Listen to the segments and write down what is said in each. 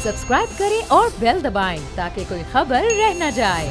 Subscribe करें और bell दबाएं ताकि कोई खबर रह न जाए।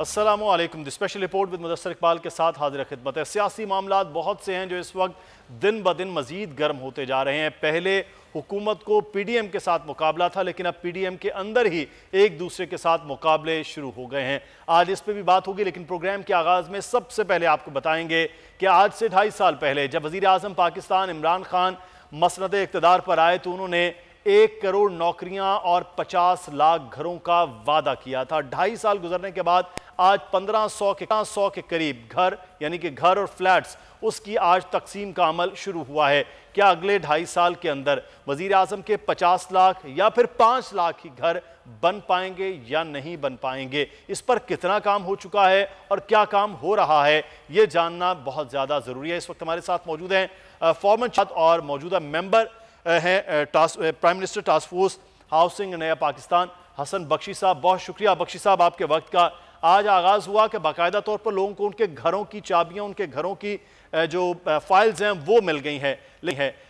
अस्सलामुअलैकुम। The special report with Mudassar Iqbal के साथ हाजिर खिदमत है। सियासी मामलात बहुत से हैं जो इस वक्त दिन ब दिन मजीद गर्म होते जा रहे हैं। पहले हुकूमत को पीडीएम के साथ मुकाबला था, लेकिन अब पीडीएम के अंदर ही एक दूसरे के साथ मुकाबले शुरू हो गए हैं। आज इस पर भी बात होगी, लेकिन प्रोग्राम के आगाज़ में सबसे पहले आपको बताएंगे कि आज से 2.5 साल पहले जब वज़ीर आज़म पाकिस्तान इमरान खान मसनद इक़्तिदार पर आए तो उन्होंने 1 करोड़ नौकरियां और 50 लाख घरों का वादा किया था। 2.5 साल गुजरने के बाद आज 1500 के करीब घर, यानी कि घर और फ्लैट्स, उसकी आज तकसीम का अमल शुरू हुआ है। क्या अगले 2.5 साल के अंदर वजीर आजम के 50 लाख या फिर 5 लाख ही घर बन पाएंगे या नहीं बन पाएंगे? इस पर कितना काम हो चुका है और क्या काम हो रहा है, ये जानना बहुत ज़्यादा ज़रूरी है। इस वक्त हमारे साथ मौजूद हैं फॉर्मर और मौजूदा मेंबर हैं prime minister task force housing नया पाकिस्तान हसन बख्शी साहब। बहुत शुक्रिया बख्शी साहब आपके वक्त का। आज आगाज़ हुआ कि बाकायदा तौर पर लोगों को उनके घरों की चाबियां, उनके घरों की जो फाइल्स हैं वो मिल गई हैं,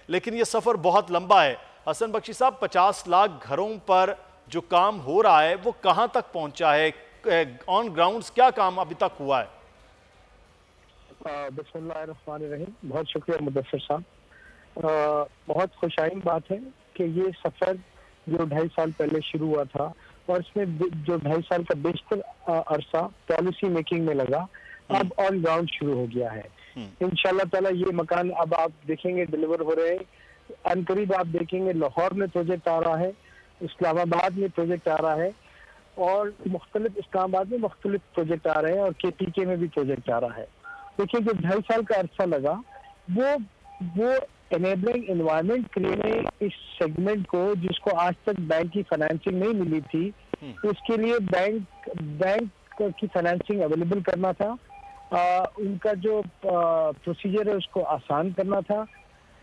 लेकिन ये सफ़र बहुत लंबा है। हसन बख्शी साहब, 50 लाख घरों पर जो काम हो रहा है वो कहाँ तक पहुँचा है? ऑन ग्राउंड्स क्या काम अभी तक हुआ है? बिस्मिल्लाहिर्रहमानिर्रहीम। बहुत शुक्रिया मुदस्सर साहब। बहुत खुशाइन बात है कि ये सफ़र जो 2.5 साल पहले शुरू हुआ था और इसमें जो 2.5 साल का बेशतर अरसा पॉलिसी मेकिंग में लगा, अब ऑन ग्राउंड शुरू हो गया है। इंशाल्लाह ताला ये मकान अब आप देखेंगे डिलीवर हो रहे हैं। अनकरीब आप देखेंगे लाहौर में प्रोजेक्ट आ रहा है, इस्लामाबाद में प्रोजेक्ट आ रहा है और मुख्तलिफ इस्लामाबाद में मुख्तलिफ प्रोजेक्ट आ रहे हैं और KPK में भी प्रोजेक्ट आ रहा है। देखिए, जो 2.5 साल का अरसा लगा वो एनेबलिंग एनवायरनमेंट क्रिएट इस सेगमेंट को, जिसको आज तक बैंक की फाइनेंसिंग नहीं मिली थी, उसके लिए बैंक की फाइनेंसिंग अवेलेबल करना था। उनका जो प्रोसीजर है उसको आसान करना था।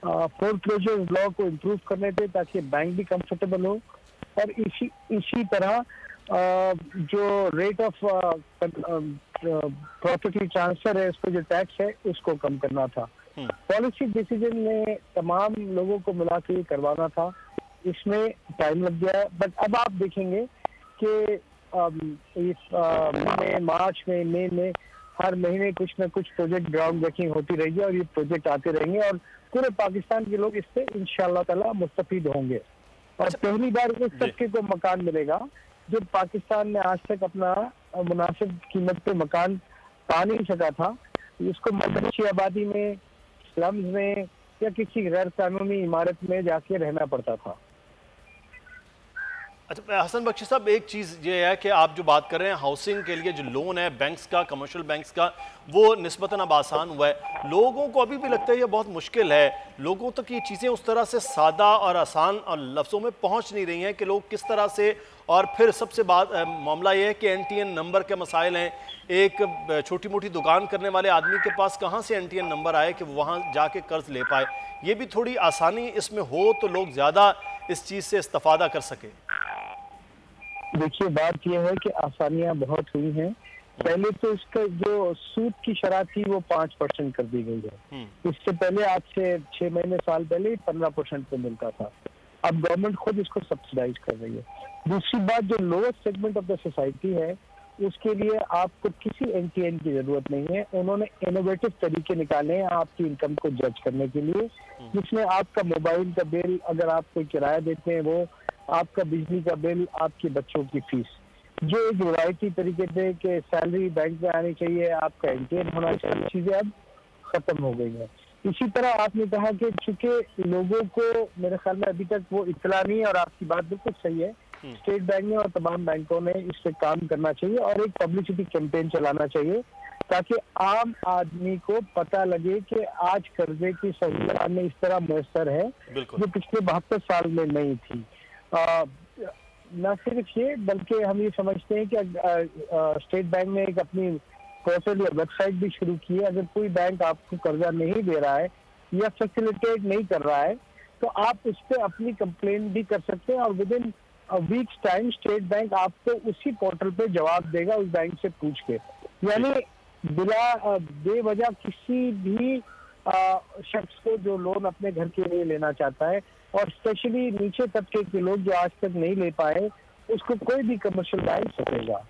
फोरक्लोजर लॉ को इम्प्रूव करने थे ताकि बैंक भी कंफर्टेबल हो और इसी तरह जो रेट ऑफ प्रॉपर्टी ट्रांसफर है, उसको जो टैक्स है उसको कम करना था। पॉलिसी डिसीजन में तमाम लोगों को मिला के करवाना था, इसमें टाइम लग गया। बट अब आप देखेंगे कि इस मार्च में, मई में हर महीने कुछ ना कुछ प्रोजेक्ट ग्राउंड ब्रेकिंग होती रहेगी और ये प्रोजेक्ट आते रहेंगे और पूरे पाकिस्तान के लोग इससे इंशाअल्लाह ताला मुस्तफीद होंगे। और पहली बार इस तबके को मकान मिलेगा जो पाकिस्तान में आज तक अपना मुनासिब कीमत पे मकान पा नहीं सका था। इसको मदरसी आबादी में, स्लम्स में या किसी गैर कानूनी इमारत में जाके रहना पड़ता था। अच्छा हसन बख्शी साहब, एक चीज़ ये है कि आप जो बात कर रहे हैं हाउसिंग के लिए जो लोन है बैंक्स का, कमर्शियल बैंक्स का, वो निस्बतन अब आसान हुआ है। लोगों को अभी भी लगता है ये बहुत मुश्किल है, लोगों तक ये चीज़ें उस तरह से सादा और आसान और लफ्ज़ों में पहुंच नहीं रही हैं कि लोग किस तरह से। और फिर सबसे मामला ये है कि NTN नंबर के मसाइल हैं। एक छोटी मोटी दुकान करने वाले आदमी के पास कहाँ से NTN नंबर आए कि वो वहाँ जाके कर्ज ले पाए? ये भी थोड़ी आसानी इसमें हो तो लोग ज़्यादा इस चीज़ से इस्तेफादा कर सके। देखिए, बात यह है कि आसानियां बहुत हुई हैं। पहले तो इसका जो सूद की शरह थी वो 5% कर दी गई है। इससे पहले आज से 6 महीने साल पहले 15% पे मिलता था। अब गवर्नमेंट खुद इसको सब्सिडाइज कर रही है। दूसरी बात, जो lowest segment of the society है उसके लिए आपको किसी NTN की जरूरत नहीं है। उन्होंने इनोवेटिव तरीके निकाले हैं आपकी इनकम को जज करने के लिए, जिसमें आपका मोबाइल का बिल, अगर आप कोई किराया देते हैं वो, आपका बिजली का बिल, आपके बच्चों की फीस, जो एक रिवायती तरीके से कि सैलरी बैंक में आनी चाहिए, आपका NTN होना चाहिए, चीजें अब खत्म हो गई है। इसी तरह आपने कहा कि चूंकि लोगों को मेरे ख्याल में अभी तक वो इतला नहीं है और आपकी बात बिल्कुल सही है, स्टेट बैंक ने और तमाम बैंकों ने इस पे काम करना चाहिए और एक पब्लिसिटी कैंपेन चलाना चाहिए ताकि आम आदमी को पता लगे कि आज कर्जे की सहूलियत में इस तरह मुयस्सर है जो पिछले 72 साल में नहीं थी। न सिर्फ ये, बल्कि हम ये समझते हैं कि स्टेट बैंक ने एक अपनी पोर्टल या वेबसाइट भी शुरू की है। अगर कोई बैंक आपको कर्जा नहीं दे रहा है या फैसिलिटेट नहीं कर रहा है तो आप उस पर अपनी कंप्लेन भी कर सकते हैं और with in weeks time state bank आपको उसी पोर्टल पे जवाब देगा उस बैंक से पूछ के। यानी बिला बेवजह किसी भी शख्स को जो लोन अपने घर के लिए लेना चाहता है, और स्पेशली नीचे तबके के लोग जो आज तक नहीं ले पाए, उसको कोई भी कमर्शियल बैंक सकेगा।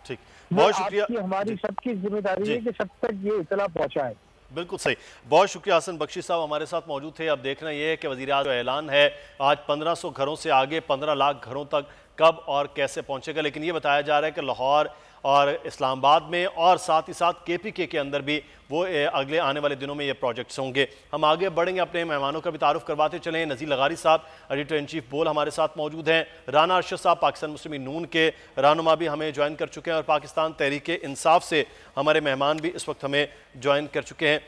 ठीक, बहुत शुक्रिया। हमारी सबकी जिम्मेदारी है कि सब तक ये इतला पहुंचाए। बिल्कुल सही, बहुत शुक्रिया। हसन बख्शी साहब हमारे साथ मौजूद थे। अब देखना यह है कि वज़ीर-ए-आज़म का ऐलान है आज 1500 घरों से आगे 15 लाख घरों तक कब और कैसे पहुंचेगा, लेकिन ये बताया जा रहा है कि लाहौर और इस्लामाबाद में और साथ ही साथ KPK के अंदर भी वो अगले आने वाले दिनों में ये प्रोजेक्ट्स होंगे। हम आगे बढ़ेंगे, अपने मेहमानों का भी तारुफ करवाते चलें। नज़ीर लगारी साहब एडिटर इन चीफ बोल हमारे साथ मौजूद हैं। राना अरशद साहब पाकिस्तान मुस्लिम नून के रहनुमा भी हमें ज्वाइन कर चुके हैं, और पाकिस्तान तहरीक इंसाफ से हमारे मेहमान भी इस वक्त हमें ज्वाइन कर चुके हैं।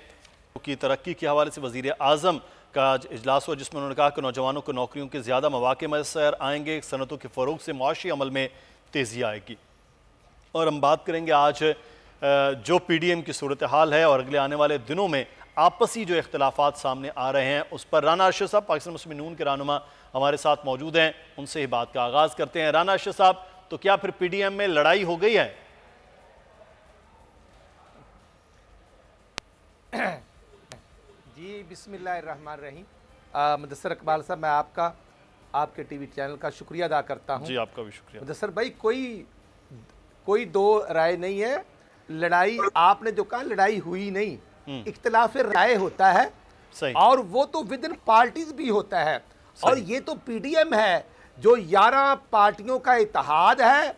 की तरक्की के हवाले से वज़ीर-ए-आज़म का इजलास हुआ जिसमें उन्होंने कहा कि नौजवानों को नौकरियों के ज़्यादा मौक़े मैसर आएंगे, सनतों के फ़रोग़ से मुआशी अमल में तेज़ी आएगी। और हम बात करेंगे आज जो PDM की सूरत हाल है और अगले आने वाले दिनों में आपसी जो इख्तलाफात सामने आ रहे हैं उस पर। राना अरशद साहब पाकिस्तान मुस्लिम नून के रहनुमा हमारे साथ मौजूद हैं, उनसे ही बात का आगाज़ करते हैं। राना अरशद साहब, तो क्या फिर PDM में लड़ाई हो गई है? जी बिस्मिल्लाहिर्रहमानिर्रहीम। मुदस्सर इकबाल साहब, मैं आपके TV चैनल का शुक्रिया अदा करता हूँ। जी आपका भी शुक्रिया। मुदस्सर भाई, कोई दो राय नहीं है। लड़ाई, आपने जो कहा, लड़ाई हुई नहीं, इख्तिलाफ राय होता है। सही। और वो तो विद इन पार्टीज भी होता है। और ये तो PDM है जो 11 पार्टियों का इत्तेहाद है,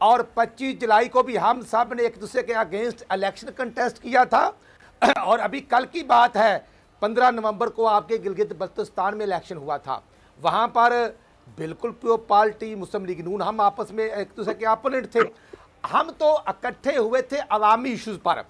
और 25 जुलाई को भी हम सब ने एक दूसरे के अगेंस्ट इलेक्शन कंटेस्ट किया था। और अभी कल की बात है, 15 नवंबर को आपके गिलगित बल्तिस्तान में इलेक्शन हुआ था। वहाँ पर बिल्कुल प्योर पार्टी मुस्लिम लीग नून, हम आपस में एक दूसरे के अपोनेंट थे। हम तो इकट्ठे हुए थे अवामी इश्यूज पर,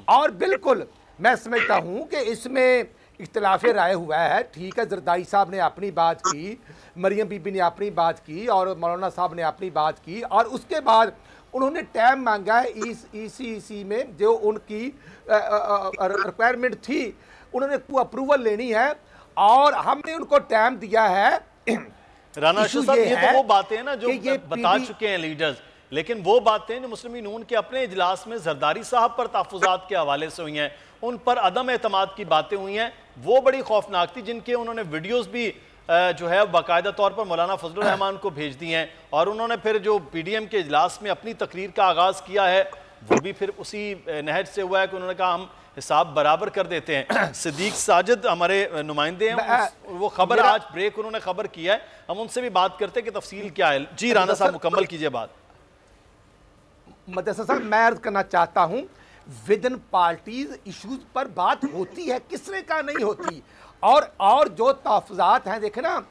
और बिल्कुल मैं समझता हूँ कि इसमें इख्तिलाफ राय हुआ है। ठीक है, जरदाई साहब ने अपनी बात की, मरियम बीबी ने अपनी बात की, और मौलाना साहब ने अपनी बात की, और उसके बाद उन्होंने टाइम मांगा है EC में जो उनकी रिक्वायरमेंट थी, उन्होंने अप्रूवल लेनी है, और हमने उनको टाइम दिया है। राना अरशद साहब, ये तो वो बातें हैं ना जो बता चुके हैं लीडर्स, लेकिन वो बातें जो मुस्लिम नून के अपने इजलास में जरदारी साहब पर तहफ़्फ़ुज़ात के हवाले से हुई हैं, उन पर अदम एतमाद की बातें हुई हैं, वो बड़ी खौफनाक थी, जिनके उन्होंने वीडियोस भी जो है बाकायदा तौर पर मौलाना फजलुर रहमान को भेज दी हैं। और उन्होंने फिर जो PDM के इजलास में अपनी तकरीर का आगाज़ किया है वो भी फिर उसी नहज से हुआ है कि उन्होंने कहा हम हिसाब बराबर कर देते हैं। सिद्दीक साजिद हमारे नुमाइंदे हैं, वो खबर आज ब्रेक उन्होंने खबर किया है, हम उनसे भी बात करते हैं कि तफसील क्या है। जी राना साहब, मुकम्मल कीजिए बात। मुदस्सर साहब, मैं अर्ज करना चाहता हूं, विद इन पार्टीज इश्यूज पर बात होती है, किसने का नहीं होती। और जो तहफ़्फ़ुज़ात हैं, देखे ना,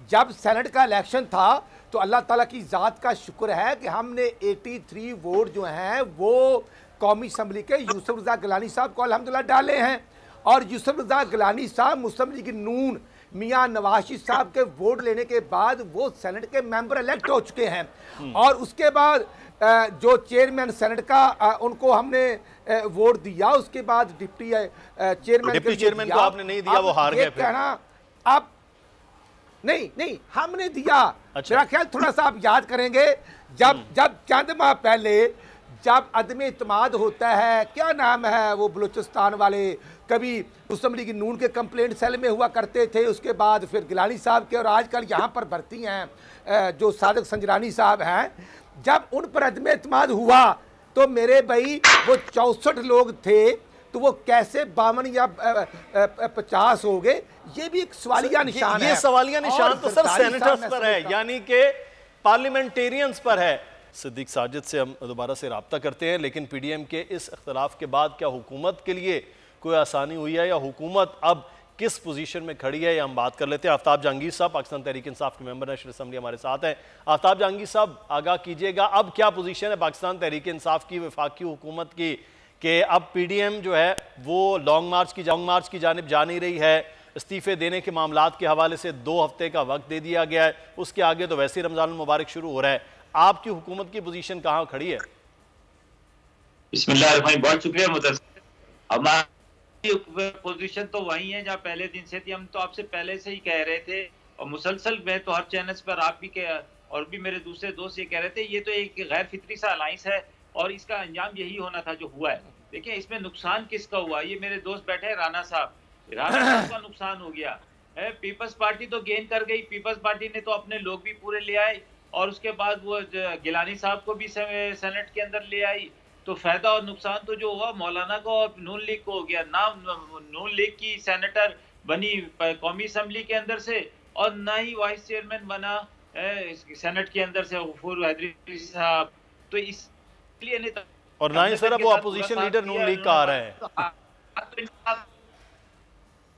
जब सेनेट का इलेक्शन था तो अल्लाह ताला की ज़ात का शुक्र है कि हमने 83 वोट जो हैं वो कौमी असम्बली के यूसुफ रज़ा गिलानी साहब को अल्हम्दुलिल्लाह डाले हैं। और यूसुफ रज़ा गिलानी साहब मुस्लिम लीग नून मियाँ नवाज शरीफ साहब के वोट लेने के बाद वो सेनेट के मेंबर इलेक्ट हो चुके हैं। और उसके बाद जो चेयरमैन सेनेट का उनको हमने वोट दिया, उसके बाद डिप्टी चेयरमैन को आपने नहीं दिया, वो हार गए। कहना अब नहीं हमने दिया। अच्छा। मेरा ख्याल थोड़ा सा आप याद करेंगे, जब चंद माह पहले जब अदम इत्मीनान होता है, क्या नाम है वो बलूचिस्तान वाले, कभी मुस्लिम लीग नून के कंप्लेंट सेल में हुआ करते थे, उसके बाद फिर गिलानी साहब के, और आजकल यहाँ पर भर्ती हैं जो सादिक संजरानी साहब हैं, जब उन पर अदम इत्मीनान हुआ तो मेरे भाई वो 64 लोग थे, तो वो कैसे 52 या 50 हो गए, ये भी एक सवालिया निशान है। ये सवालिया निशान तो सर सेनेटर्स पर है, यानी कि पार्लियामेंटेरियंस पर है। सिद्दीक साजिद से हम दोबारा से रब्ता करते हैं, लेकिन PDM के इस इख्तलाफ के बाद क्या हुकूमत के लिए कोई आसानी हुई है, या हुकूमत अब किस पोजीशन में खड़ी है, ये हम बात कर लेते हैं। आफ्ताब जहांगीर साहब पाकिस्तान तहरीक इंसाफ के मेंबर नेशनल असम्बली हमारे साथ हैं। आफ्ताब जहांगीर साहब, आगाह कीजिएगा, अब क्या पोजीशन है पाकिस्तान तहरीक इंसाफ की, वफाकी हुकूमत की, कि अब PDM जो है वो लॉन्ग मार्च की जानिब जा नहीं रही है, इस्तीफे देने के मामलात के हवाले से 2 हफ्ते का वक्त दे दिया गया है, उसके आगे तो वैसे ही रमजान मुबारक शुरू हो रहा है, आपकी हुकूमत की पोजीशन कहाँ खड़ी है? बिस्मिल्लाह, बहुत शुक्रिया मुदस्सिर। हमारी पोजीशन तो वही है जहाँ पहले दिन से थी। हम तो आपसे पहले से ही कह रहे थे, और मुसलसल मैं तो हर चैनल पर आप भी और भी मेरे दूसरे दोस्त ये कह रहे थे, ये तो एक गैर फितरी सा अलायंस है और इसका अंजाम यही होना था जो हुआ है। देखिए इसमें नुकसान किसका हुआ, ये मेरे दोस्त बैठे हैं राणा साहब का नुकसान हो गया है। पीपल्स पार्टी तो गेन कर गई, पीपल्स पार्टी ने तो अपने लोग भी पूरे ले आए और उसके बाद वो गिलानी साहब को भी सेनेट के अंदर ले आई। तो फायदा और नुकसान तो जो हुआ मौलाना को और नून लीग को हो गया। ना नून लीग की सेनेटर बनी कौमी असम्बली के अंदर से और ना ही वाइस चेयरमैन बना सेनेट के अंदर से गफूर हैदरी साहब। तो इसलिए नहीं, और ना ही सर अब वो अपोजिशन लीडर नून लीग का आ रहा है।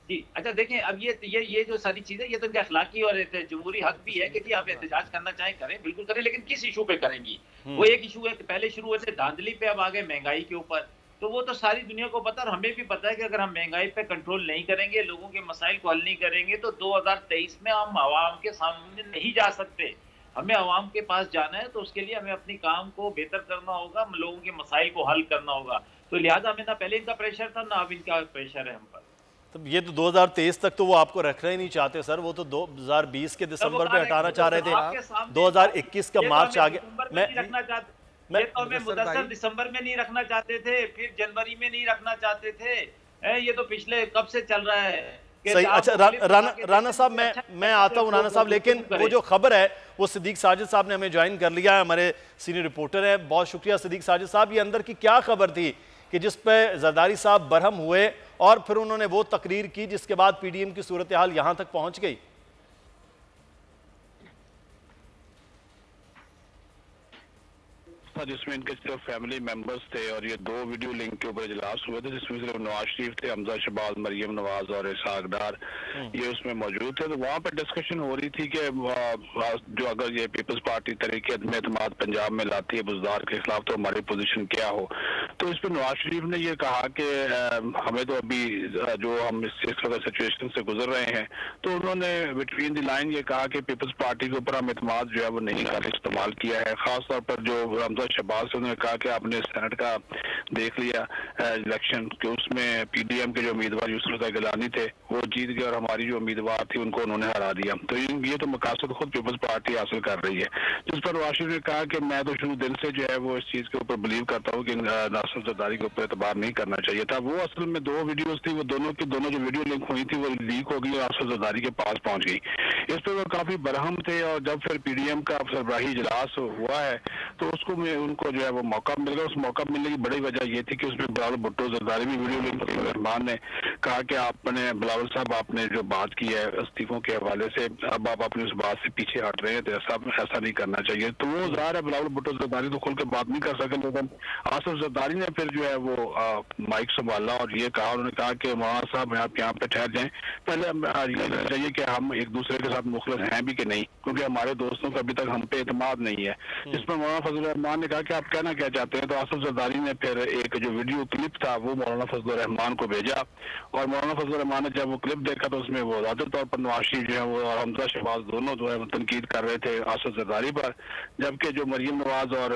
जी अच्छा देखें, अब ये जो सारी चीजें, ये तो इनका अखलाकी और जमहूरी हक भी है कि जी आप एहतजाज करना चाहें करें, बिल्कुल करें, लेकिन किस इशू पे करेंगी। वो एक इशू है, पहले शुरू हुए थे धांधली पे, अब आ गए महंगाई के ऊपर। तो वो तो सारी दुनिया को पता, और हमें भी पता है कि अगर हम महंगाई पे कंट्रोल नहीं करेंगे, लोगों के मसाइल को हल नहीं करेंगे, तो 2023 में हम आवाम के सामने नहीं जा सकते। हमें आवाम के पास जाना है, तो उसके लिए हमें अपनी काम को बेहतर करना होगा, लोगों के मसाइल को हल करना होगा। तो लिहाजा हमें ना पहले इनका प्रेशर था, ना अब इनका प्रेशर है हम पर। तो ये तो 2023 तक तो वो आपको रखना ही नहीं चाहते सर, वो तो 2020 के दिसंबर पे हटाना चाह रहे थे, 2021 का मार्च आ गया। मैं मुदस्सर दिसंबर में नहीं रखना चाहते थे, फिर जनवरी में नहीं रखना चाहते थे, ये तो पिछले कब से चल रहा है। सही। अच्छा राणा साहब, मैं आता हूँ राणा साहब, लेकिन वो जो खबर है वो सिद्दीक साजिद साहब ने हमें ज्वाइन कर लिया है, हमारे सीनियर रिपोर्टर हैं। बहुत शुक्रिया सिद्दीक साजिद साहब। ये अंदर की क्या खबर थी कि जिस पे जरदारी साहब बरहम हुए और फिर उन्होंने वो तकरीर की जिसके बाद पीडीएम की सूरत हाल यहां तक पहुंच गई? जिसमें इनके सिर्फ फैमिली मेंबर्स थे और ये 2 वीडियो लिंक के ऊपर इजलास हुए थे, जिसमें सिर्फ नवाज शरीफ थे, हमजा शहबाज, मरियम नवाज और इसहाक डार ये उसमें मौजूद थे। तो वहाँ पर डिस्कशन हो रही थी कि जो अगर ये पीपल्स पार्टी तरीके अदम एतमाद पंजाब में लाती है बुज़दार के खिलाफ, तो हमारी पोजीशन क्या हो। तो इस पर नवाज शरीफ ने ये कहा कि हमें तो अभी जो हम इस सिचुएशन से गुजर रहे हैं, तो उन्होंने बिटवीन द लाइन ये कहा कि पीपल्स पार्टी के ऊपर हम एतमाद जो है वो नहीं इस्तेमाल किया है। खासतौर पर जो हमजा शहबाज से उन्होंने कहा कि आपने सेनेट का देख लिया इलेक्शन कि उसमें पीडीएम के जो उम्मीदवार यूसुफ गिलानी थे वो जीत गए और हमारी जो उम्मीदवार थी उनको उन्होंने हरा दिया। तो ये तो मकासद खुद पीपल्स पार्टी हासिल कर रही है। जिस पर नवाज शरीफ ने कहा कि मैं तो शुरू दिन से जो है वो इस चीज के ऊपर बिलीव करता हूँ कि नासिर जरदारी के ऊपर एतबार नहीं करना चाहिए था। वो असल में 2 वीडियोस थी, वो दोनों जो वीडियो लिंक हुई थी वो लीक हो गई और नासिर जरदारी के पास पहुंच गई। इस पर वो काफी बरहम थे और जब फिर पीडीएम का सरबराही इजलास हुआ है तो उसको उनको जो है वो मौका मिल गया। उस मौका मिलने की बड़ी वजह ये थी कि उसमें बिलावल भुट्टो जरदारी भी वीडियो लिंक रहमान ने कहा कि आपने बिलावल साहब आपने जो बात की है इस्तीफों के हवाले से, अब आप अपनी उस बात से पीछे हट रहे हैं, तो ऐसा नहीं करना चाहिए। तो वो ज़ाहिर है बिलावल भुट्टो जरदारी तो खुल के बात नहीं कर सके, लेकिन आसिफ जरदारी ने फिर जो है वो माइक संभाला और ये कहा, उन्होंने कहा कि मौलाना साहब आप यहाँ पे ठहर जाएं, पहले ये चाहिए कि हम एक दूसरे के साथ मुखलिस हैं भी कि नहीं, क्योंकि हमारे दोस्तों का अभी तक हम पे एतमाद नहीं है। जिस पर मौलाना फजल रहमान ने कहा कि आप कहना क्या चाहते हैं। तो आसिफ जरदारी ने फिर एक जो वीडियो क्लिप था वो मौलाना फजल रहमान को भेजा और मौलाना फजल रहमान ने जब वो क्लिप देखा तो उसमें वो वाज़ेह तौर पर नवाज शरीफ जो है वो और हमजा शहबाज दोनों जो है वो तनकीद कर रहे थे आसिफ जरदारी पर, जबकि जो मरियम नवाज और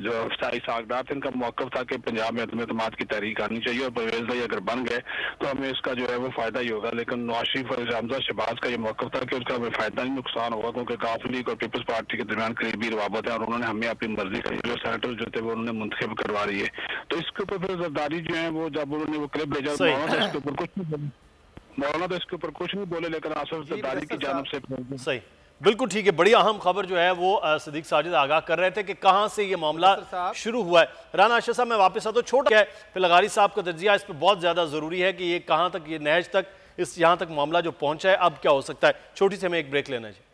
जो इसहाक डार थे इनका मौक़िफ़ था कि पंजाब में अदम एतमाद की तहरीक आनी चाहिए और परवेज़ भाई अगर बन गए तो हमें इसका जो है वो फायदा ही होगा। लेकिन नवाज शरीफ और हमजा शहबाज का ये मौक़िफ़ था कि उसका हमें फायदा नहीं नुकसान होगा, क्योंकि काफ लीग और पीपल्स पार्टी के दरमियान करीबी रवाबत है और उन्होंने हमें अपनी मर्जी का जो सेनेटर जो थे वो उन्होंने मुंतखब करवा रही है। तो इसके ऊपर फिर जरदारी जो है वो जब उन्होंने वो क्लिप भेजा मौलाना तो इसके ऊपर कुछ नहीं बोले, लेकिन आसिफ जरदारी की जानिब से सही बिल्कुल ठीक है। बड़ी अहम खबर जो है वो सिद्दीक साजिद आगाह कर रहे थे कि कहां से ये मामला शुरू हुआ है। राना अशरफ साहब मैं वापस आता हूं, छोटा है फिर लगारी साहब का तजिया इस पर बहुत ज्यादा जरूरी है कि ये कहां तक ये नहज तक इस यहां तक मामला जो पहुंचा है अब क्या हो सकता है। छोटी सी हमें एक ब्रेक लेना चाहिए।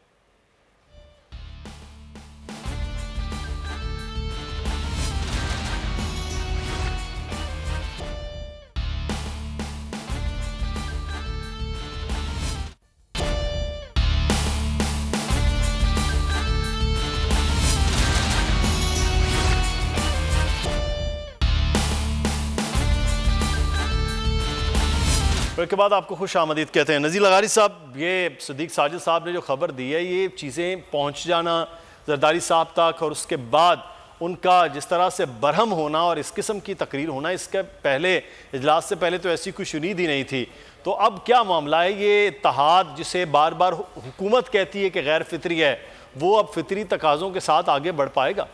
के बाद आपको खुश आमदीद कहते हैं। नज़ीर लगारी साहब, ये सिद्दीक साजिद साहब ने जो खबर दी है, ये चीज़ें पहुंच जाना जरदारी साहब तक और उसके बाद उनका जिस तरह से बरहम होना और इस किस्म की तकरीर होना, इसके पहले इजलास से पहले तो ऐसी कोई शुनीद ही नहीं थी। तो अब क्या मामला है? ये इत्तेहाद जिसे बार बार हुकूमत कहती है कि गैर फितरी है वो अब फितरी तकाज़ों के साथ आगे बढ़ पाएगा?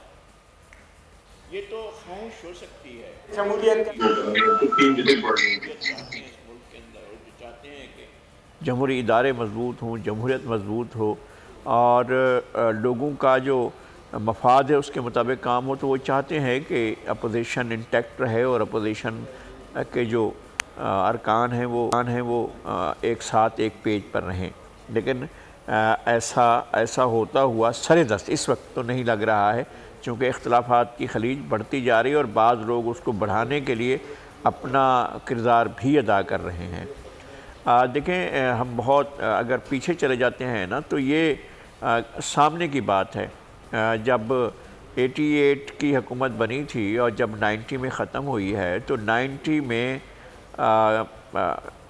ये तो ख्वाहिश हो सकती है जमहूरी इदारे मजबूत हों, जमहूरियत मजबूत हो और लोगों का जो मफाद है उसके मुताबिक काम हो, तो वो चाहते हैं कि अपोजिशन इंटैक्ट रहे और अपोजिशन के जो अरकान हैं वो एक साथ एक पेज पर रहें। लेकिन ऐसा होता हुआ सरेदस्त इस वक्त तो नहीं लग रहा है, चूँकि इख्तलाफात की खलीज बढ़ती जा रही है और बाज़ लोग उसको बढ़ाने के लिए अपना किरदार भी अदा कर रहे हैं। देखें, हम बहुत अगर पीछे चले जाते हैं ना, तो ये सामने की बात है। जब 88 की हुकूमत बनी थी और जब 90 में ख़त्म हुई है, तो 90 में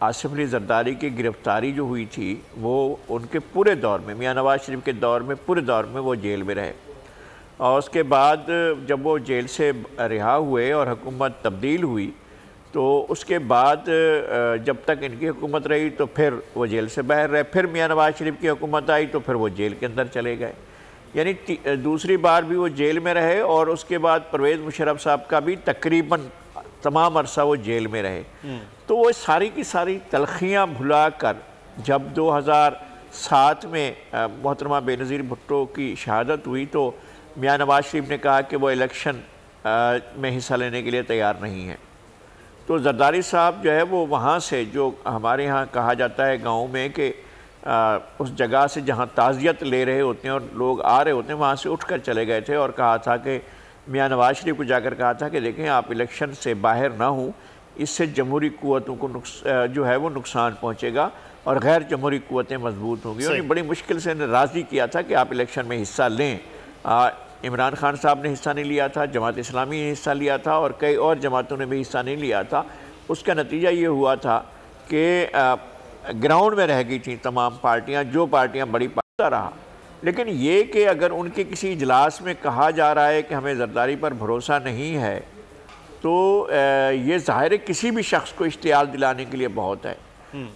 आसिफ अली जरदारी की गिरफ़्तारी जो हुई थी वो उनके पूरे दौर में, मियाँ नवाज़ शरीफ के दौर में, पूरे दौर में वो जेल में रहे। और उसके बाद जब वो जेल से रिहा हुए और हुकूमत तब्दील हुई, तो उसके बाद जब तक इनकी हुकूमत रही तो फिर वो जेल से बाहर रहे, फिर मियाँ नवाज़ शरीफ की हुकूमत आई तो फिर वो जेल के अंदर चले गए। यानी दूसरी बार भी वो जेल में रहे और उसके बाद परवेज़ मुशर्रफ साहब का भी तकरीबन तमाम अरसा वो जेल में रहे। तो वो सारी की सारी तलखियाँ भुला कर जब 2007 में मोहतरमा बेनज़ीर भुट्टो की शहादत हुई, तो मियाँ नवाज़ शरीफ ने कहा कि वो इलेक्शन में हिस्सा लेने के लिए तैयार नहीं है। तो जरदारी साहब जो है वो वहाँ से, जो हमारे यहाँ कहा जाता है गाँव में कि उस जगह से जहाँ ताज़ियत ले रहे होते हैं और लोग आ रहे होते हैं, वहाँ से उठ कर चले गए थे और कहा था कि मियाँ नवाज़ शरीफ को जाकर कहा था कि देखें, आप इलेक्शन से बाहर ना हों, इससे जमहूरी क़ुव्वतों को जो है वो नुकसान पहुँचेगा और गैर जमहूरी क़ुव्वतें मजबूत होंगी। उन्होंने बड़ी मुश्किल से राज़ी किया था कि आप इलेक्शन में हिस्सा लें। इमरान खान साहब ने हिस्सा नहीं लिया था, जमात इस्लामी ने हिस्सा लिया था और कई और जमातों ने भी हिस्सा नहीं लिया था। उसका नतीजा ये हुआ था कि ग्राउंड में रह गई थी तमाम पार्टियां, जो पार्टियां बड़ी पार्टी रहा। लेकिन ये कि अगर उनके किसी इजलास में कहा जा रहा है कि हमें जरदारी पर भरोसा नहीं है, तो ये ज़ाहिर है किसी भी शख्स को इश्तियाल दिलाने के लिए बहुत है।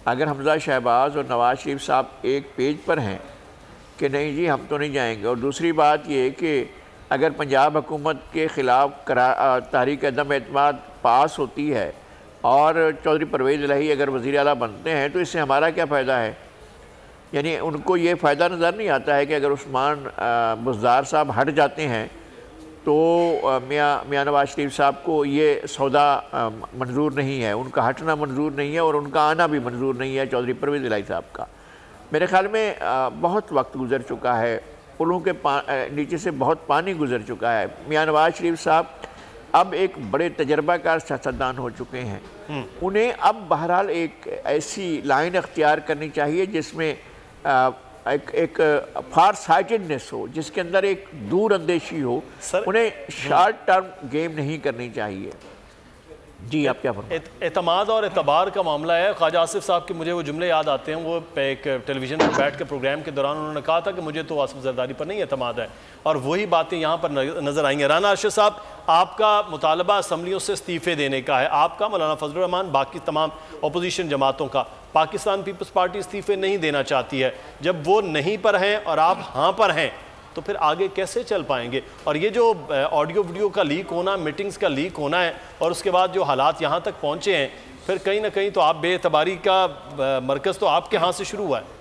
अगर हमजा शहबाज और नवाज़ शरीफ साहब एक पेज पर हैं कि नहीं जी हम तो नहीं जाएंगे, और दूसरी बात ये कि अगर पंजाब हुकूमत के ख़िलाफ़ तहरीक अदम एतमाद पास होती है और चौधरी परवेज़ इलाही अगर वज़ीर आला बनते हैं, तो इससे हमारा क्या फ़ायदा है? यानी उनको ये फ़ायदा नज़र नहीं आता है कि अगर उस्मान बुज़दार साहब हट जाते हैं तो मियाँ नवाज़ शरीफ साहब को ये सौदा मंजूर नहीं है, उनका हटना मंजूर नहीं है और उनका आना भी मंजूर नहीं है चौधरी परवेज़ इलाही साहब का। मेरे ख़्याल में बहुत वक्त गुज़र चुका है, पुलों के नीचे से बहुत पानी गुज़र चुका है। मियाँ नवाज़ शरीफ साहब अब एक बड़े तजर्बाकार सियासतदान हो चुके हैं। उन्हें अब बहरहाल एक ऐसी लाइन अख्तियार करनी चाहिए जिसमें एक फार साइटेडनेस हो, जिसके अंदर एक दूर अंदेशी हो। उन्हें शॉर्ट टर्म गेम नहीं करनी चाहिए। जी आप क्या फरमाते? एतमाद और एतबार का मामला है। ख्वाजा आसिफ साहब के मुझे वो जुमले याद आते हैं, वो एक टेलीविज़न पर बैठ के प्रोग्राम के दौरान उन्होंने कहा था कि मुझे तो आसिफ जरदारी पर नहीं एतमाद है, और वही बातें यहाँ पर नज़र आएंगी। राना अरशद साहब, आपका मुतालबा असम्बलियों से इस्तीफ़े देने का है, आपका, मौलाना फजलुर रहमान, बाकी तमाम अपोजिशन जमातों का। पाकिस्तान पीपल्स पार्टी इस्तीफ़े नहीं देना चाहती है। जब वो नहीं पर हैं और आप हाँ पर हैं, तो फिर आगे कैसे चल पाएंगे? और ये जो ऑडियो वीडियो का लीक होना, मीटिंग्स का लीक होना है, और उसके बाद जो हालात यहाँ तक पहुँचे हैं, फिर कहीं ना कहीं तो आप बेएतबारी का मरकज़ तो आपके यहाँ से शुरू हुआ है।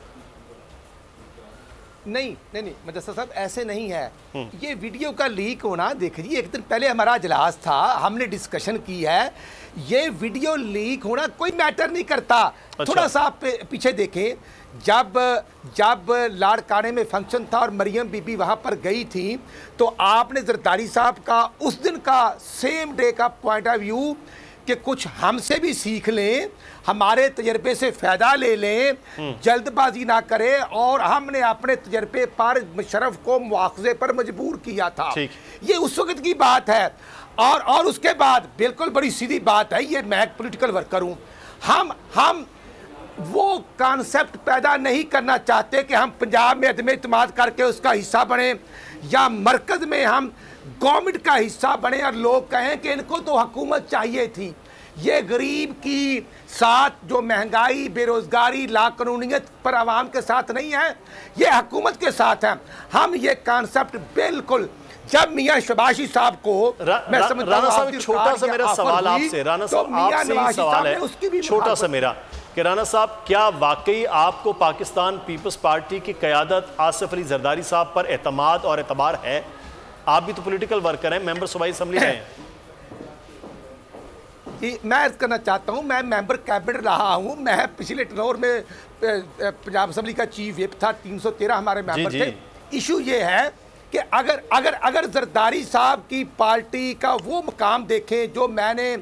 नहीं मुदस्सिर साहब, ऐसे नहीं है। ये वीडियो का लीक होना, देखिए एक दिन पहले हमारा इजलास था, हमने डिस्कशन की है, ये वीडियो लीक होना कोई मैटर नहीं करता। अच्छा। थोड़ा सा आप पीछे देखें, जब लाड़काने में फंक्शन था और मरियम बीबी वहाँ पर गई थी, तो आपने जरदारी साहब का उस दिन का सेम डे का पॉइंट ऑफ व्यू कि कुछ हमसे भी सीख लें, हमारे तजर्बे से फ़ायदा ले लें, जल्दबाजी ना करें, और हमने अपने तजर्बे पर मुशर्रफ को मुआवजे पर मजबूर किया था। ये उस वक्त की बात है। और उसके बाद बिल्कुल बड़ी सीधी बात है, ये मैं एक पॉलिटिकल वर्कर हूँ, हम वो कॉन्सेप्ट पैदा नहीं करना चाहते कि हम पंजाब में अदम इत्मीनान करके उसका हिस्सा बने, या मरकज़ में हम गवर्नमेंट का हिस्सा बने और लोग कहें कि इनको तो हुकूमत चाहिए थी। ये गरीब की साथ जो महंगाई, बेरोजगारी, लाकानूनियत पर आवाम के साथ नहीं है, ये हुकूमत के साथ है। हम ये कॉन्सेप्ट बिल्कुल, जब मियां शबाशी साहब को मैं समझता हूं, राना साहब छोटा सा मेरा सवाल आपसे, राना साहब आपसे ही सवाल है छोटा सा मेरा कि राना साहब, क्या वाकई आपको पाकिस्तान पीपल्स पार्टी की क़यादत आसिफ अली जरदारी साहब पर एतमाद और एतबार है? आप भी तो पॉलिटिकल वर्कर हैं, मेंबर सूबाई असेंबली में हैं। मैं अर्ज करना चाहता हूं, मैं मेंबर कैबिनेट रहा हूं, मैं पिछले टर्नोवर में पंजाब असेंबली का चीफ व्हिप था, 313 हमारे मेंबर थे। इशू ये है कि अगर जरदारी साहब की पार्टी का वो मुकाम देखें जो मैंने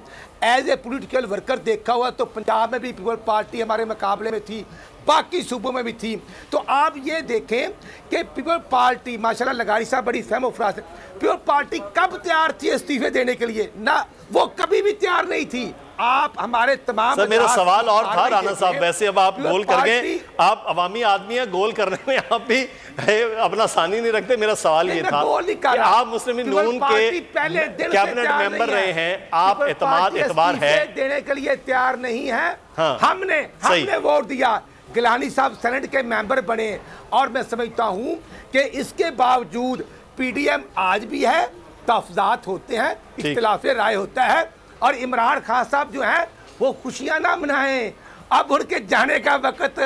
एज ए पॉलिटिकल वर्कर देखा हुआ, तो पंजाब में भी पीपल पार्टी हमारे मुकाबले में थी, बाकी सूबों में भी थी। तो आप ये देखें कि पीपल पार्टी, माशाल्लाह लगारी साहब बड़ी फहम फराज है, पीपल पार्टी कब तैयार थी इस्तीफे देने के लिए? ना, वो कभी भी तैयार नहीं थी। आप हमारे तमाम सर, मेरा सवाल और था राना साहब, वैसे अब आप गोल कर गए, आप अवामी आदमी हैं, गोल करने में आप भी अपना सानी नहीं रखते। मेरा सवाल ये था कि आप मुस्लिम नून के कैबिनेट मेंबर रहे हैं, आप एतबार है देने के लिए तैयार नहीं है। हमने वोट दिया, गिलानी साहब सेनेट के मेंबर बने, और मैं समझता हूं कि इसके बावजूद पीडीएम आज भी है, तफजात होते हैं, इख्तिलाफ राय होता है, और इमरान खान साहब जो हैं वो खुशियां ना मनाएं, अब उनके जाने का वक्त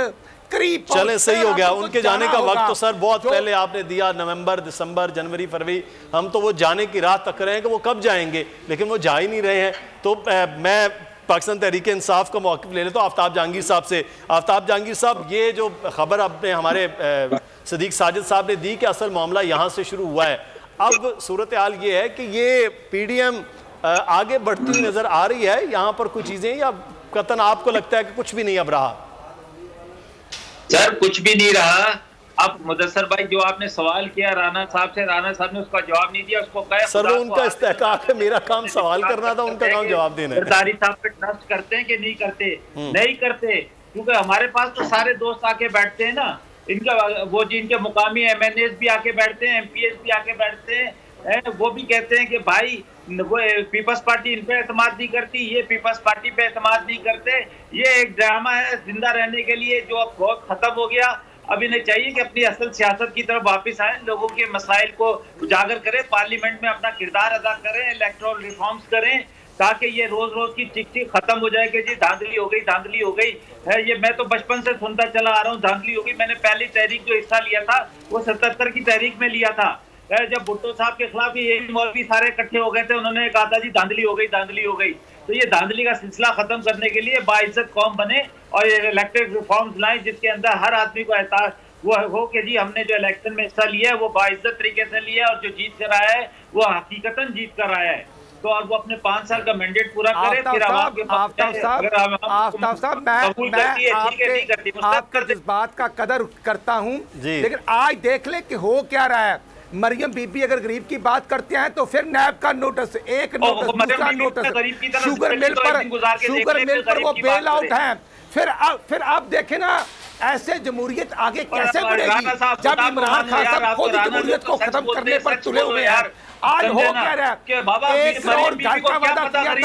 करीब चले, सही हो गया। उनके जाने का वक्त तो सर बहुत पहले आपने दिया, नवंबर, दिसंबर, जनवरी, फरवरी, हम तो वो जाने की राह तक रहे हैं कि वो कब जाएंगे, लेकिन वो जा ही नहीं रहे हैं। तो मैं पाकिस्तान तहरीक इंसाफ का मौक़िफ़ ले लेता हूँ आफ्ताब जहांगीर साहब से। आफ्ताब जहांगीर साहब, ये जो खबर आपने हमारे सदीक साजिद साहब ने दी कि असल मामला यहाँ से शुरू हुआ है, अब सूरत हाल ये है कि ये पीडीएम आगे बढ़ती हुई नजर आ रही है यहाँ पर कुछ चीजें, या कतन आपको लगता है कि कुछ भी नहीं अब रहा? सर, कुछ भी नहीं रहा। अब मुदस्सर भाई, जो आपने सवाल किया राना साहब से, राना साहब ने उसका जवाब नहीं दिया, उसको कहा सर, वो उनका इस्तेहकाक है, मेरा काम सवाल करना था, उनका काम जवाब देना है। जरदारी साहब पे ट्रस्ट करते हैं कि नहीं करते? नहीं करते, क्योंकि हमारे पास तो सारे दोस्त आके बैठते हैं ना, इनका वो जिनके मुकामी एमएनएस भी आके बैठते हैं, एमपीएस भी आके बैठते हैं, वो भी कहते हैं कि भाई वो पीपल्स पार्टी इन पे एतमाद नहीं करती, ये पीपल्स पार्टी पे एतमाद नहीं करते, ये एक ड्रामा है जिंदा रहने के लिए जो अब बहुत खत्म हो गया। अब इन्हें चाहिए कि अपनी असल सियासत की तरफ वापस आए, लोगों के मसाइल को उजागर करें, पार्लियामेंट में अपना किरदार अदा करें, इलेक्टोरल रिफॉर्म्स करें, ताकि ये रोज रोज की चिक चिक खत्म हो जाए कि जी धांधली हो गई, धांधली हो गई है। ये मैं तो बचपन से सुनता चला आ रहा हूँ, धांधली हो गई। मैंने पहली तहरीक जो हिस्सा लिया था वो 77 की तहरीक में लिया था, जब भुट्टो साहब के खिलाफ ये मौलवी सारे इकट्ठे हो गए थे, उन्होंने कहा था जी धांधली हो गई, धांधली हो गई। तो ये धांधली का सिलसिला खत्म करने के लिए बाइज्जत कौम बने और ये इलेक्टेड रिफॉर्म्स लाएं, जिसके अंदर हर आदमी को एहसास वो हो कि जी हमने जो इलेक्शन में हिस्सा लिया है वो बाइज्जत तरीके से लिया है, और जो जीत कर आया है वो हकीकतन जीत कर आया है। तो और वो अपने 5 साल का मैंडेट पूरा करे, फिर आपके इस बात का कदर करता हूँ, लेकिन आज देख ले कि हो क्या रहा है। मरियम बीबी अगर गरीब की बात करते हैं तो फिर नैब का नोटिस, एक नोटिस, दूसरा नोटिस, शुगर मिल पर वो बेल आउट है। फिर आप देखें ना, ऐसे जमहूरियत आगे कैसे बढ़ेगी जब इमरान खान साहब खुद जमहूरियत को खत्म करने पर तुले हुए हैं। आज हो क्या रहा है, 1 करोड़ घर का वादा किया था।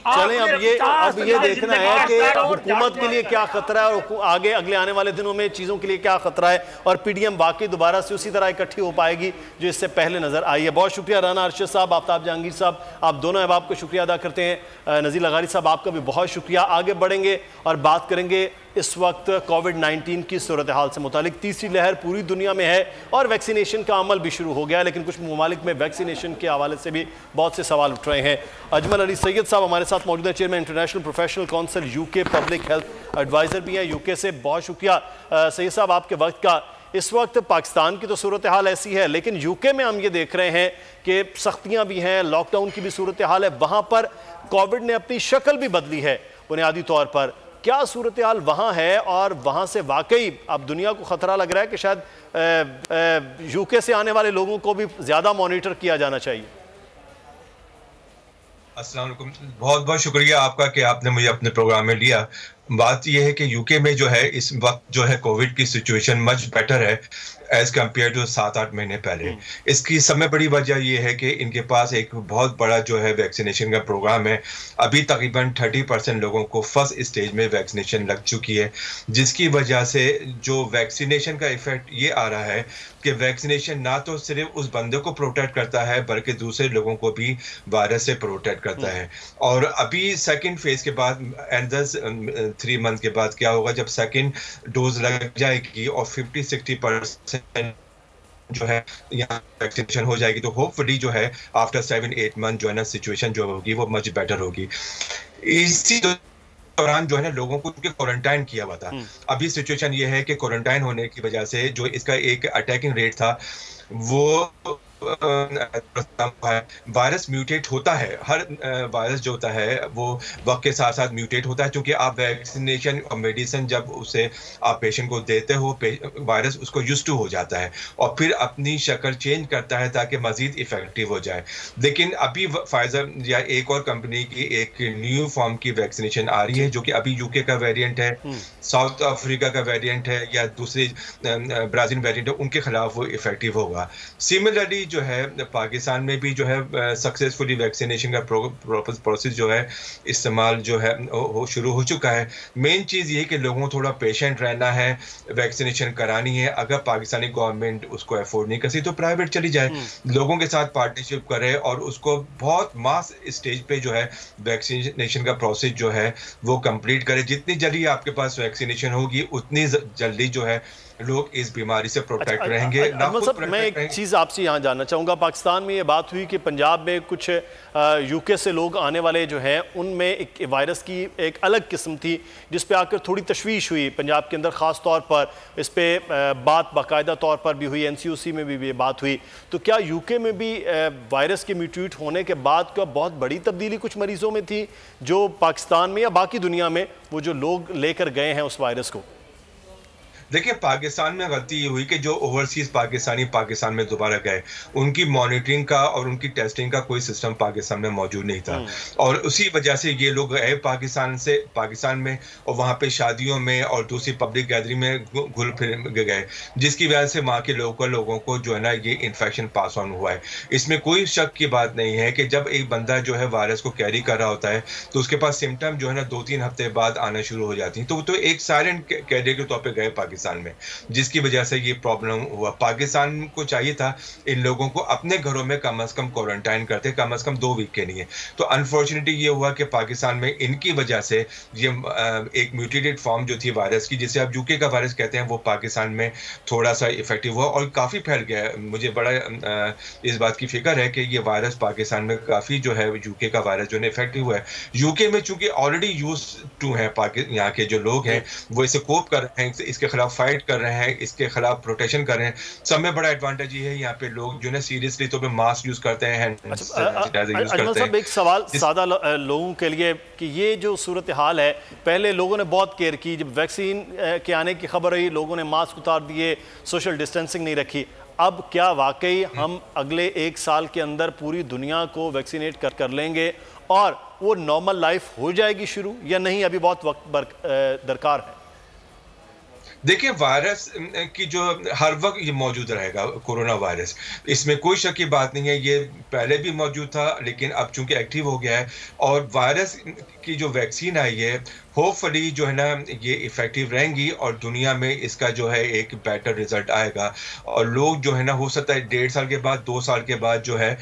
चलें, अब ये देखना है कि हुकूमत के लिए क्या खतरा है और आगे अगले आने वाले दिनों में चीज़ों के लिए क्या खतरा है, और पीडीएम वाकई दोबारा से उसी तरह इकट्ठी हो पाएगी जो इससे पहले नजर आई है। बहुत शुक्रिया राना अरशद साहब, आफ्ताब जहांगीर साहब, आप दोनों अहबाब को शुक्रिया अदा करते हैं। नज़ीर लगारी साहब, आपका भी बहुत शुक्रिया। आगे बढ़ेंगे और बात करेंगे इस वक्त कोविड-19 की सूरत हाल से मुतालिक। तीसरी लहर पूरी दुनिया में है और वैक्सीनेशन का अमल भी शुरू हो गया है, लेकिन कुछ ममालिक में वैक्सीनेशन के हवाले से भी बहुत से सवाल उठ रहे हैं। अजमल अली सैयद साहब हमारे साथ मौजूद है, chairman international professional council UK, public health adviser भी हैं यूके से। बहुत शुक्रिया सैयद साहब आपके वक्त का। इस वक्त पाकिस्तान की तो सूरत हाल ऐसी है, लेकिन यूके में हम ये देख रहे हैं कि सख्तियाँ भी हैं, लॉकडाउन की भी सूरत हाल है, वहाँ पर कोविड ने अपनी शक्ल भी बदली है बुनियादी तौर पर। क्या सूरत हाल वहाँ है और वहाँ से वाकई अब दुनिया को ख़तरा लग रहा है कि शायद यूके से आने वाले लोगों को भी ज़्यादा मॉनिटर किया जाना चाहिए? अस्सलाम वालेकुम, बहुत बहुत शुक्रिया आपका कि आपने मुझे अपने प्रोग्राम में लिया। बात यह है कि यूके में जो है इस वक्त जो है कोविड की सिचुएशन मच बेटर है एज कम्पेयर टू 7-8 महीने पहले। इसकी सबसे बड़ी वजह यह है कि इनके पास एक बहुत बड़ा जो है वैक्सीनेशन का प्रोग्राम है। अभी तकरीबन 30% लोगों को फर्स्ट स्टेज में वैक्सीनेशन लग चुकी है, जिसकी वजह से जो वैक्सीनेशन का इफेक्ट ये आ रहा है कि वैक्सीनेशन ना तो सिर्फ उस बंदे को प्रोटेक्ट करता है बल्कि दूसरे लोगों को भी वायरस से प्रोटेक्ट करता है। और अभी सेकंड फेज के बाद एंड 3 मंथ के बाद क्या होगा, जब सेकंड डोज लग जाएगी और 50-60% जो है यहाँ वैक्सीनेशन हो जाएगी, तो होपफुली जो है आफ्टर 7-8 मंथ जो है ना सिचुएशन जो होगी वो मच बेटर होगी। इसी दौरान जो है ना लोगों को क्वारंटाइन किया हुआ था। अभी सिचुएशन ये है कि क्वारंटाइन होने की वजह से जो इसका एक अटैकिंग रेट था वो वायरस म्यूटेट होता है। हर वायरस जो होता है वो वक्त के साथ साथ म्यूटेट होता है, क्योंकि आप वैक्सीनेशन और मेडिसिन जब उसे आप पेशेंट को देते हो वायरस उसको यूज्ड टू हो जाता है और फिर अपनी शक्ल चेंज करता है ताकि मजीद इफेक्टिव हो जाए। लेकिन अभी फाइजर या एक और कंपनी की एक न्यू फॉर्म की वैक्सीनेशन आ रही है जो कि अभी यूके का वेरिएंट है, साउथ अफ्रीका का वेरिएंट है या दूसरी ब्राजील वेरिएंट है, उनके खिलाफ वो इफेक्टिव होगा। सिमिलरली जो है पाकिस्तान में भी जो है सक्सेसफुली वैक्सीनेशन का प्रोसेस जो है इस्तेमाल जो है शुरू हो चुका है। मेन चीज़ ये कि लोगों को थोड़ा पेशेंट रहना है, वैक्सीनेशन करानी है। अगर पाकिस्तानी गवर्नमेंट उसको अफोर्ड नहीं करती तो प्राइवेट चली जाए, लोगों के साथ पार्टनरशिप करे और उसको बहुत मास स्टेज पे जो है वैक्सीनेशन का प्रोसेस जो है वो कंप्लीट करे। जितनी जल्दी आपके पास वैक्सीनेशन होगी उतनी जल्दी जो है लोग इस बीमारी से प्रोटेक्ट रहेंगे। मैं एक चीज़ आपसे यहाँ जानना चाहूँगा, पाकिस्तान में ये बात हुई कि पंजाब में कुछ यूके से लोग आने वाले जो हैं उनमें एक वायरस की एक अलग किस्म थी जिस पे आकर थोड़ी तशवीश हुई पंजाब के अंदर, ख़ास तौर पर इस पर बात बाकायदा तौर पर भी हुई, NCOC में भी ये बात हुई। तो क्या यूके में भी वायरस के म्यूटेट होने के बाद क्या बहुत बड़ी तब्दीली कुछ मरीजों में थी जो पाकिस्तान में या बाकी दुनिया में वो जो लोग लेकर गए हैं उस वायरस को? देखिए, पाकिस्तान में गलती ये हुई कि जो ओवरसीज पाकिस्तानी पाकिस्तान में दोबारा गए उनकी मॉनिटरिंग का और उनकी टेस्टिंग का कोई सिस्टम पाकिस्तान में मौजूद नहीं था और उसी वजह से ये लोग गए पाकिस्तान में और वहाँ पे शादियों में और दूसरी पब्लिक गैदरिंग में घुल फिर गए, जिसकी वजह से वहाँ के लोकल लोगों को जो है ना ये इन्फेक्शन पास ऑन हुआ है। इसमें कोई शक की बात नहीं है कि जब एक बंदा जो है वायरस को कैरी कर रहा होता है तो उसके पास सिम्टम जो है ना 2-3 हफ्ते बाद आना शुरू हो जाती है। तो एक साइलेंट कैरियर के तौर पर गए पाकिस्तान में, जिसकी वजह से ये प्रॉब्लम हुआ। पाकिस्तान को चाहिए था इन लोगों को अपने घरों में कम से कम क्वारंटाइन करते, कम से कम 2 वीक के लिए। तो अनफॉर्चुनेटली ये हुआ कि पाकिस्तान में इनकी वजह से ये एक म्यूटेटेड फॉर्म जो थी वायरस की, जिसे आप यूके का वायरस कहते हैं, वो पाकिस्तान में थोड़ा सा इफेक्टिव हुआ और काफ़ी फैल गया। मुझे बड़ा इस बात की फिक्र है कि ये वायरस पाकिस्तान में काफ़ी जो है यूके का वायरस जो है इफेक्टिव हुआ है। यूके में चूंकि ऑलरेडी यूज टू है यहाँ के जो लोग हैं वो इसे कोप कर रहे हैं, इसके खिलाफ फाइट कर रहे हैं, इसके खिलाफ प्रोटेक्शन कर रहे हैं। सब में बड़ा एडवांटेज ये है यहाँ पे लोग जो है सीरियसली तौर पे मास्क यूज करते हैं, हैंड सैनिटाइजर यूज करते हैं। एक सवाल सादा लोगों के लिए कि ये जो सूरत हाल है, पहले लोगों ने बहुत केयर की, जब वैक्सीन के आने की खबर रही लोगों ने मास्क उतार दिए, सोशल डिस्टेंसिंग नहीं रखी। अब क्या वाकई हम अगले 1 साल के अंदर पूरी दुनिया को वैक्सीनेट कर लेंगे और वो नॉर्मल लाइफ हो जाएगी शुरू, या नहीं अभी बहुत वक्त दरकार है? देखिए, वायरस की जो हर वक्त ये मौजूद रहेगा, कोरोना वायरस, इसमें कोई शक की बात नहीं है। ये पहले भी मौजूद था लेकिन अब चूंकि एक्टिव हो गया है और वायरस की जो वैक्सीन आई है होपफुली जो है ना ये इफेक्टिव रहेंगी और दुनिया में इसका जो है एक बेटर रिजल्ट आएगा और लोग जो है ना हो सकता है 1.5 साल के बाद 2 साल के बाद जो है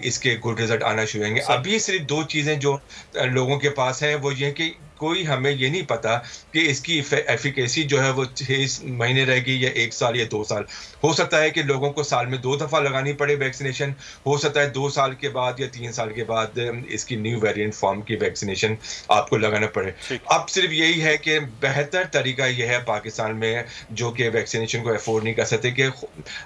इसके गुड रिजल्ट आना शुरू होंगे। अभी सिर्फ 2 चीज़ें जो लोगों के पास है वो ये कि कोई हमें ये नहीं पता कि इसकी एफिकेसी जो है वो 6 महीने रहेगी या 1 साल या 2 साल। हो सकता है कि लोगों को साल में 2 दफ़ा लगानी पड़े वैक्सीनेशन, हो सकता है 2 साल के बाद या 3 साल के बाद इसकी न्यू वेरिएंट फॉर्म की वैक्सीनेशन आपको लगाना पड़े। अब सिर्फ यही है कि बेहतर तरीका यह है पाकिस्तान में जो कि वैक्सीनेशन को अफोर्ड नहीं कर सकते कि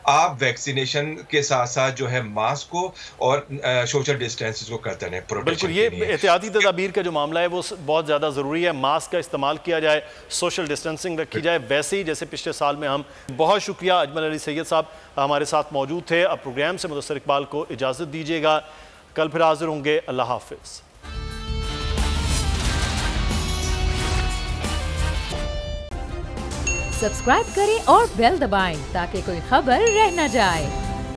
आप वैक्सीनेशन के साथ साथ जो है मास्क को और सोशल डिस्टेंस को करते रहें प्रोटेक्शन। बिल्कुल, ये एहतियाती तदाबीर का जो मामला है वो बहुत ज़्यादा ज़रूरी है। मास्क का इस्तेमाल किया जाए, सोशल डिस्टेंसिंग रखी जाए, वैसे ही जैसे पिछले साल में हम। बहुत शुक्रिया अजमल अली सैयद साहब हमारे साथ मौजूद थे। अब प्रोग्राम से मुदस्सिर इकबाल को इजाज़त दीजिएगा, कल फिर हाजिर होंगे। अल्लाह हाफिज़। सब्सक्राइब करें और बेल दबाएं ताकि कोई खबर रह न जाए।